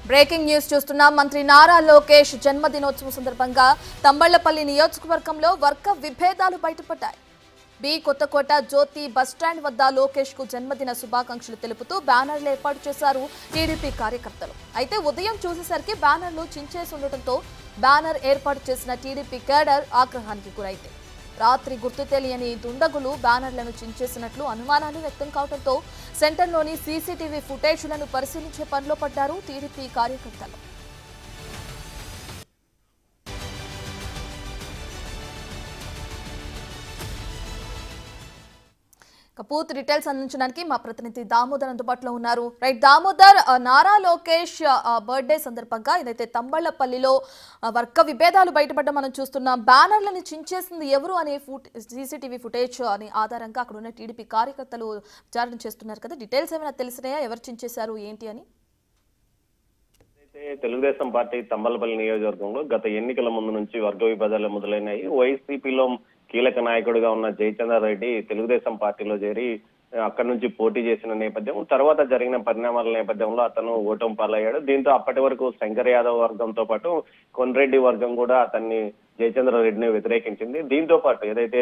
Breaking news చూస్తున్నాం. మంత్రి నారా లోకేష్ జన్మదినోత్సవం సందర్భంగా తంబళ్లపల్లి నియోజకవర్గంలో వర్గ విభేదాలు బయటపడ్డాయి. బి కొత్తకోట జ్యోతి బస్టాండ్ వద్ద లోకేష్ కు జన్మదిన శుభాకాంక్షలు తెలుపుతూ బ్యానర్లు ఏర్పాటు చేశారు టీడీపీ కార్యకర్తలు. అయితే ఉదయం చూసేసరికి బ్యానర్లు చించేసి ఉండటంతో బ్యానర్ ఏర్పాటు చేసిన టీడీపీ కేడర్ ఆగ్రహానికి గురైంది. రాత్రి గుర్తు తెలియని దుండగులు బ్యానర్లను చించేసినట్లు అనుమానాలు వ్యక్తం కావడంతో సెంటర్లోని సీసీటీవీ ఫుటేజ్లను పరిశీలించే పనిలో పడ్డారు టీడీపీ కార్యకర్తలు. పూర్తి డీటెయిల్స్ అందించడానికి మా ప్రతినిధి దామోదర్ అందుబాటులో ఉన్నారు. రైట్ దామోదర్, నారా లోకేష్ బర్త్డే సందర్భంగా ఏదైతే తంబళ్లపల్లిలో వర్గ విభేదాలు బయటపడ్డ మనం చూస్తున్నాం. బ్యానర్లను చించేసింది ఎవరు అనే సీసీటీవీ ఫుటేజ్ అని ఆధారంగా అక్కడ ఉన్న టీడీపీ కార్యకర్తలు విచారణ చేస్తున్నారు కదా. డీటెయిల్స్ ఏమైనా తెలిసినాయా, ఎవరు చించేశారు ఏంటి అని? తెలుగుదేశం పార్టీ తంబళ్లపల్లి నియోజకవర్గంలో గత ఎన్నికల ముందు నుంచి వర్గ విభేదాలు మొదలైనాయి. వైసీపీలో కీలక నాయకుడిగా ఉన్న జయచంద్రారెడ్డి తెలుగుదేశం పార్టీలో చేరి అక్కడి నుంచి పోటీ చేసిన నేపథ్యం, తర్వాత జరిగిన పరిణామాల నేపథ్యంలో అతను ఓటమి పాలయ్యాడు. దీంతో అప్పటి వరకు శంకర్ యాదవ్ వర్గంతో పాటు కొన్రెడ్డి వర్గం కూడా అతన్ని జయచంద్రారెడ్డిని వ్యతిరేకించింది. దీంతో పాటు ఏదైతే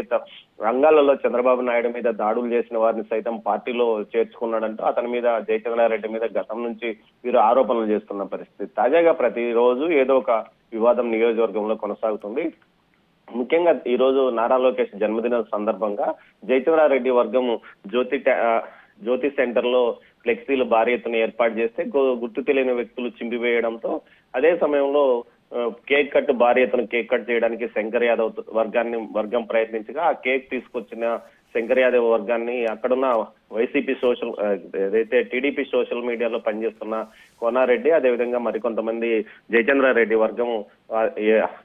రంగాలలో చంద్రబాబు నాయుడు మీద దాడులు చేసిన వారిని సైతం పార్టీలో చేర్చుకున్నాడంటూ అతని మీద జయచంద్రారెడ్డి మీద గతం నుంచి వీరు ఆరోపణలు చేస్తున్న పరిస్థితి. తాజాగా ప్రతిరోజు ఏదో ఒక వివాదం నియోజకవర్గంలో కొనసాగుతుంది. ముఖ్యంగా ఈ రోజు నారా లోకేష్ జన్మదిన సందర్భంగా జయచంద్రారెడ్డి వర్గం జ్యోతి సెంటర్ లో ఫ్లెక్సీలు భారీ ఎత్తున ఏర్పాటు చేస్తే గుర్తు తెలియని వ్యక్తులు చింపివేయడంతో అదే సమయంలో కేక్ కట్ భారీ ఎత్తున కేక్ కట్ చేయడానికి శంకర్ యాదవ్ వర్గం ప్రయత్నించగా ఆ కేక్ తీసుకొచ్చిన శంకర్ యాదవ్ వర్గాన్ని అక్కడున్న వైసీపీ ఏదైతే టీడీపీ సోషల్ మీడియాలో పనిచేస్తున్న కోనారెడ్డి, అదేవిధంగా మరికొంతమంది జయచంద్రారెడ్డి వర్గం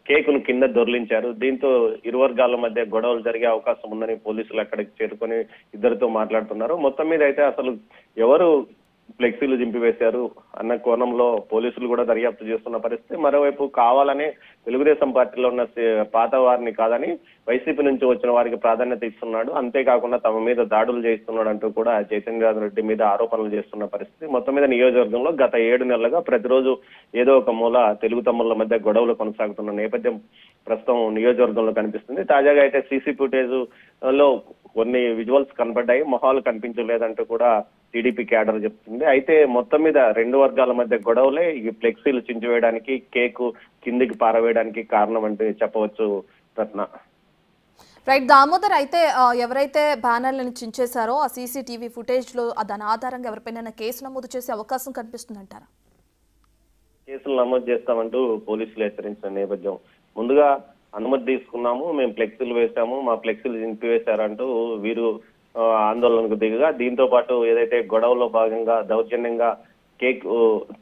కేకును కింద దొర్లించారు. దీంతో ఇరు వర్గాల మధ్య గొడవలు జరిగే అవకాశం ఉందని పోలీసులు అక్కడికి చేరుకొని ఇద్దరితో మాట్లాడుతున్నారు. మొత్తం మీద అయితే అసలు ఎవరు ఫ్లెక్సీలు దింపివేశారు అన్న కోణంలో పోలీసులు కూడా దర్యాప్తు చేస్తున్న పరిస్థితి. మరోవైపు కావాలనే తెలుగుదేశం పార్టీలో ఉన్న పాత వారిని కాదని వైసీపీ నుంచి వచ్చిన వారికి ప్రాధాన్యత ఇస్తున్నాడు, అంతేకాకుండా తమ మీద దాడులు చేస్తున్నాడు అంటూ కూడా జయచంద్రారెడ్డి మీద ఆరోపణలు చేస్తున్న పరిస్థితి. మొత్తం మీద నియోజకవర్గంలో గత 7 నెలలుగా ప్రతిరోజు ఏదో ఒక మూల తెలుగు తమ్ముళ్ల మధ్య గొడవలు కొనసాగుతున్న నేపథ్యం ప్రస్తుతం నియోజకవర్గంలో కనిపిస్తుంది. తాజాగా అయితే సీసీ ఫుటేజ్ లో కొన్ని విజువల్స్ కనబడ్డాయి, మొహాలు కనిపించలేదంటూ కూడా టీడీపీ క్యాడర్ చెప్తుంది. అయితే మొత్తం మీద రెండు వర్గాల మధ్య గొడవలే ఈ ఫ్లెక్సీలు చించివేయడానికి, కేకు కిందికి పారవేయడానికి కారణం అంటే చెప్పవచ్చు రత్న. రైట్ దామోదర్, అయితే ఎవరైతే బ్యానర్లను చించేశారో ఆ సీసీటీవీ ఫుటేజ్ లో దాని ఆధారంగా ఎవరిపైన కేసు నమోదు చేసే అవకాశం కనిపిస్తుందంటారా? కేసులు నమోదు చేస్తామంటూ పోలీసులు హెచ్చరించిన నేపథ్యం, ముందుగా అనుమతి తీసుకున్నాము, మేము ఫ్లెక్సీలు వేసాము, మా ఫ్లెక్సీలు చింపివేశారంటూ వీరు ఆందోళనకు దిగగా, దీంతో పాటు ఏదైతే గొడవలో భాగంగా దౌర్జన్యంగా కేక్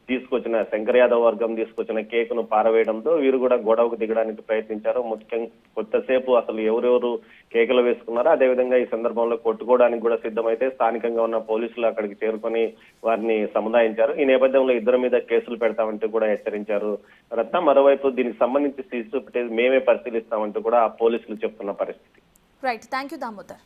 తీసుకొచ్చిన శంకర్ యాదవ్ వర్గం తీసుకొచ్చిన కేకును పారవేయడంతో వీరు కూడా గొడవకు దిగడానికి ప్రయత్నించారు. ముఖ్యంగా కొత్తసేపు అసలు ఎవరెవరు కేకులు వేసుకున్నారో, అదేవిధంగా ఈ సందర్భంలో కొట్టుకోవడానికి కూడా సిద్ధమైతే స్థానికంగా ఉన్న పోలీసులు అక్కడికి చేరుకొని వారిని సముదాయించారు. ఈ నేపథ్యంలో ఇద్దరి మీద కేసులు పెడతామంటూ కూడా హెచ్చరించారు రత్న. మరోవైపు దీనికి సంబంధించి సీసీ ఫుటేజ్ మేమే పరిశీలిస్తామంటూ కూడా పోలీసులు చెప్తున్న పరిస్థితి. Right, thank you Damodar.